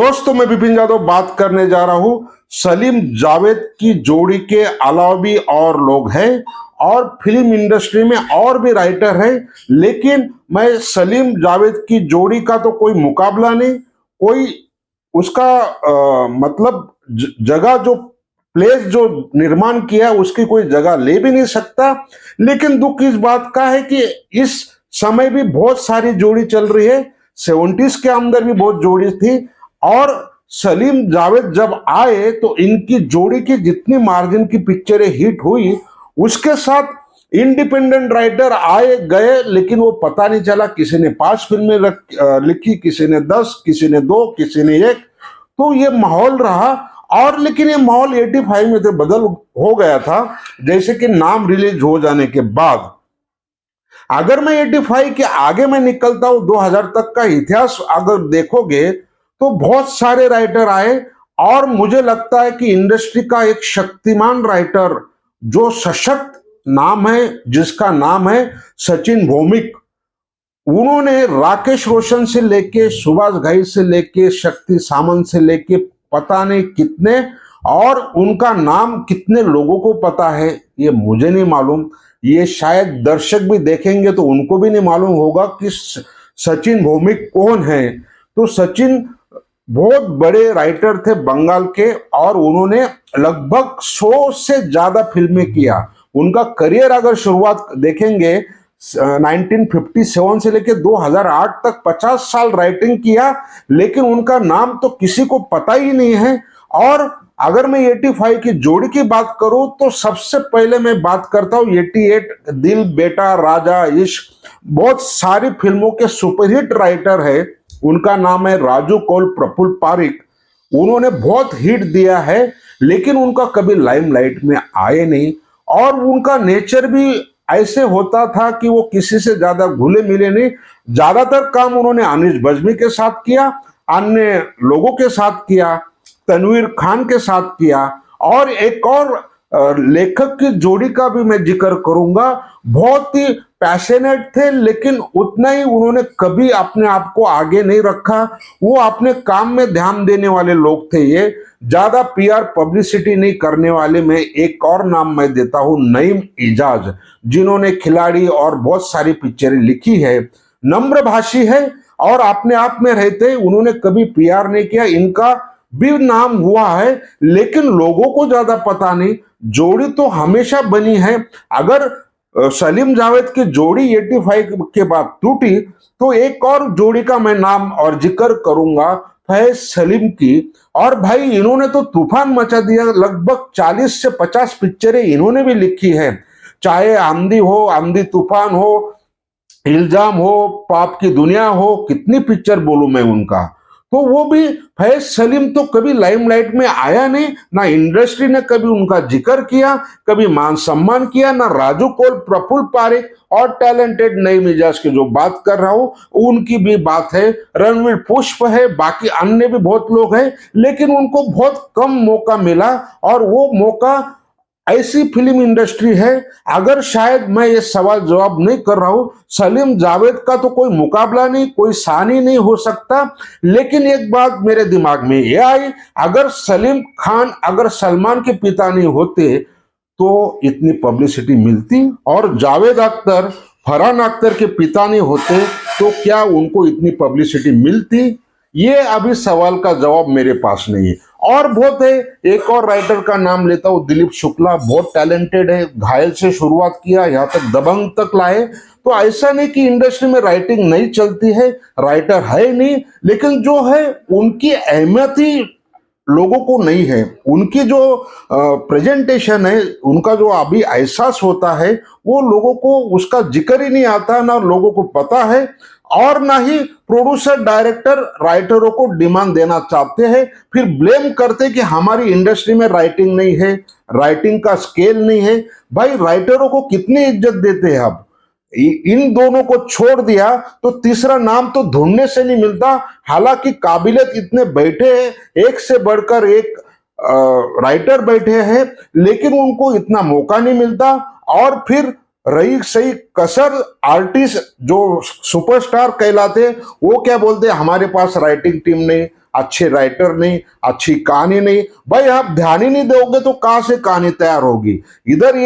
दोस्तों, मैं विपिन यादव बात करने जा रहा हूं। सलीम जावेद की जोड़ी के अलावा भी और लोग हैं और फिल्म इंडस्ट्री में और भी राइटर हैं, लेकिन मैं सलीम जावेद की जोड़ी का तो कोई मुकाबला नहीं, कोई उसका मतलब जगह जो प्लेस जो निर्माण किया उसकी कोई जगह ले भी नहीं सकता। लेकिन दुख इस बात का है कि इस समय भी बहुत सारी जोड़ी चल रही है। 70s के अंदर भी बहुत जोड़ी थी और सलीम जावेद जब आए तो इनकी जोड़ी की जितनी मार्जिन की पिक्चरें हिट हुई, उसके साथ इंडिपेंडेंट राइटर आए गए, लेकिन वो पता नहीं चला। किसी ने 5 फिल्में लिखी, किसी ने 10, किसी ने 2, किसी ने 1। तो ये माहौल रहा। और लेकिन ये माहौल 85 में तो बदल हो गया था, जैसे कि नाम रिलीज हो जाने के बाद। अगर मैं 85 के आगे मैं निकलता हूं, 2000 तक का इतिहास अगर देखोगे तो बहुत सारे राइटर आए और मुझे लगता है कि इंडस्ट्री का एक शक्तिमान राइटर जो सशक्त नाम है, जिसका नाम है सचिन भौमिक। उन्होंने राकेश रोशन से लेके, सुभाष घई से लेके, शक्ति सामंत से लेके पता नहीं कितने, और उनका नाम कितने लोगों को पता है ये मुझे नहीं मालूम। ये शायद दर्शक भी देखेंगे तो उनको भी नहीं मालूम होगा कि सचिन भौमिक कौन है। तो सचिन बहुत बड़े राइटर थे बंगाल के और उन्होंने लगभग 100 से ज्यादा फिल्में किया। उनका करियर अगर शुरुआत देखेंगे 1957 से लेकर 2008 तक 50 साल राइटिंग किया, लेकिन उनका नाम तो किसी को पता ही नहीं है। और अगर मैं 85 की जोड़ी की बात करूं तो सबसे पहले मैं बात करता हूं 88 दिल बेटा राजा इश्क। बहुत सारी फिल्मों के सुपरहिट राइटर है, उनका नाम है राजू कौल प्रफुल्ल पारिक। उन्होंने बहुत हिट दिया है, लेकिन उनका कभी लाइमलाइट में आए नहीं। और उनका नेचर भी ऐसे होता था कि वो किसी से ज्यादा घुले मिले नहीं। ज्यादातर काम उन्होंने अनीस बज्मी के साथ किया, अन्य लोगों के साथ किया, तनवीर खान के साथ किया। और एक और लेखक की जोड़ी का भी मैं जिक्र करूंगा। बहुत ही पैशनेट थे, लेकिन उतना ही उन्होंने कभी अपने आप को आगे नहीं रखा। वो अपने काम में ध्यान देने वाले लोग थे। ये ज्यादा पीआर पब्लिसिटी नहीं करने वाले। मैं एक और नाम मैं देता हूं, नईम इजाज, जिन्होंने खिलाड़ी और बहुत सारी पिक्चरें लिखी है। नम्र भाषी है और अपने आप में रहते, उन्होंने कभी पीआर नहीं किया। इनका भी नाम हुआ है, लेकिन लोगों को ज्यादा पता नहीं। जोड़ी तो हमेशा बनी है। अगर सलीम जावेद की जोड़ी 85 के बाद टूटी तो एक और जोड़ी का मैं नाम और जिक्र करूंगा, फैज सलीम की। और भाई इन्होंने तो तूफान मचा दिया। लगभग 40 से 50 पिक्चरें इन्होंने भी लिखी है, चाहे आंधी हो, आंधी तूफान हो, इल्जाम हो, पाप की दुनिया हो, कितनी पिक्चर बोलूं मैं उनका। तो वो भी फैज सलीम तो कभी लाइमलाइट में आया नहीं, ना इंडस्ट्री ने कभी उनका जिक्र किया, कभी मान सम्मान किया, ना राजू कौल प्रफुल्ल पारिक। और टैलेंटेड नई मिजाज की जो बात कर रहा हूं उनकी भी बात है, रणवीर पुष्प है, बाकी अन्य भी बहुत लोग हैं, लेकिन उनको बहुत कम मौका मिला। और वो मौका ऐसी फिल्म इंडस्ट्री है। अगर शायद मैं ये सवाल जवाब नहीं कर रहा हूं, सलीम जावेद का तो कोई मुकाबला नहीं, कोई सानी नहीं हो सकता। लेकिन एक बात मेरे दिमाग में ये आई, अगर सलीम खान, अगर सलमान के पिता नहीं होते तो इतनी पब्लिसिटी मिलती, और जावेद अख्तर, फरहान अख्तर के पिता नहीं होते तो क्या उनको इतनी पब्लिसिटी मिलती? ये अभी सवाल का जवाब मेरे पास नहीं है। और बहुत है, एक और राइटर का नाम लेता हूं, दिलीप शुक्ला। बहुत टैलेंटेड है, घायल से शुरुआत किया, यहां तक दबंग तक लाए। तो ऐसा नहीं कि इंडस्ट्री में राइटिंग नहीं चलती है, राइटर है नहीं, लेकिन जो है उनकी अहमियत ही लोगों को नहीं है। उनकी जो प्रेजेंटेशन है, उनका जो अभी एहसास होता है, वो लोगों को उसका जिक्र ही नहीं आता, ना लोगों को पता है। और ना ही प्रोड्यूसर, डायरेक्टर राइटरों को डिमांड देना चाहते हैं, फिर ब्लेम करते कि हमारी इंडस्ट्री में राइटिंग नहीं है, राइटिंग का स्केल नहीं है। भाई राइटरों को कितनी इज्जत देते हैं अब। इन दोनों को छोड़ दिया तो तीसरा नाम तो ढूंढने से नहीं मिलता। हालांकि काबिलियत इतने बैठे हैं, एक से बढ़कर एक राइटर बैठे हैं, लेकिन उनको इतना मौका नहीं मिलता। और फिर रही सही कसर, आर्टिस्ट जो सुपरस्टार कहलाते, वो क्या बोलते, हमारे पास राइटिंग टीम नहीं, अच्छे राइटर नहीं, अच्छी कहानी नहीं। भाई आप ध्यान ही नहीं दोगे तो कहां से कहानी तैयार होगी। इधर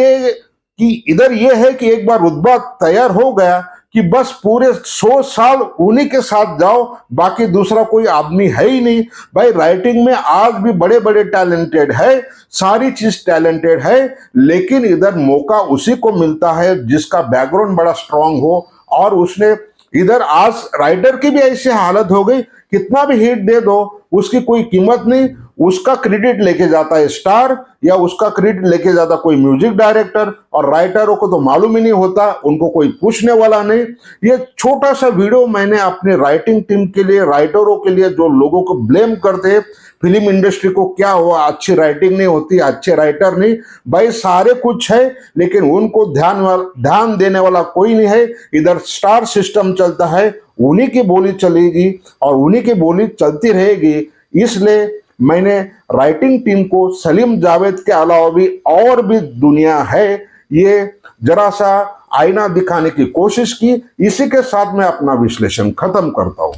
ये है कि एक बार रुतबा तैयार हो गया कि बस पूरे 100 साल उन्हीं के साथ जाओ, बाकी दूसरा कोई आदमी है ही नहीं। भाई राइटिंग में आज भी बड़े बड़े टैलेंटेड है, सारी चीज टैलेंटेड है, लेकिन इधर मौका उसी को मिलता है जिसका बैकग्राउंड बड़ा स्ट्रांग हो। और उसने इधर आज राइटर की भी ऐसी हालत हो गई, कितना भी हिट दे दो उसकी कोई कीमत नहीं। उसका क्रेडिट लेके जाता है स्टार, या उसका क्रेडिट लेके जाता कोई म्यूजिक डायरेक्टर, और राइटरों को तो मालूम ही नहीं होता, उनको कोई पूछने वाला नहीं। ये छोटा सा वीडियो मैंने अपने राइटिंग टीम के लिए, राइटरों के लिए, जो लोगों को ब्लेम करते हैं फिल्म इंडस्ट्री को, क्या हुआ अच्छी राइटिंग नहीं होती, अच्छे राइटर नहीं। भाई सारे कुछ है, लेकिन उनको ध्यान देने वाला कोई नहीं है। इधर स्टार सिस्टम चलता है, उन्हीं की बोली चलेगी और उन्हीं की बोली चलती रहेगी। इसलिए मैंने राइटिंग टीम को सलीम जावेद के अलावा भी और भी दुनिया है, ये जरा सा आईना दिखाने की कोशिश की। इसी के साथ मैं अपना विश्लेषण खत्म करता हूं।